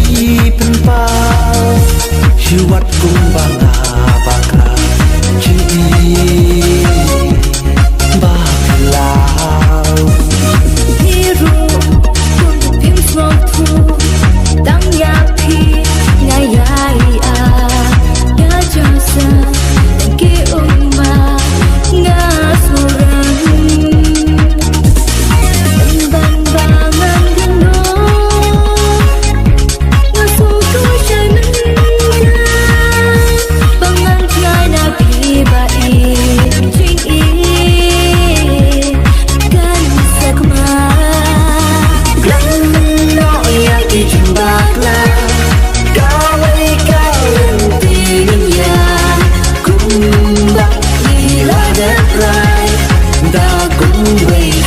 pen pau hiwat kung banga baka chi baklau hiru kun pim small tu tang ya pi ngai ai a ya jasa ke umma nga suran ban bangan geno nga su tu shanan bangan chai na pi ba i ching i kan sakma glan no ya ki chim bakla kawai kawen tingin ya kung bak ila da rai da kung wei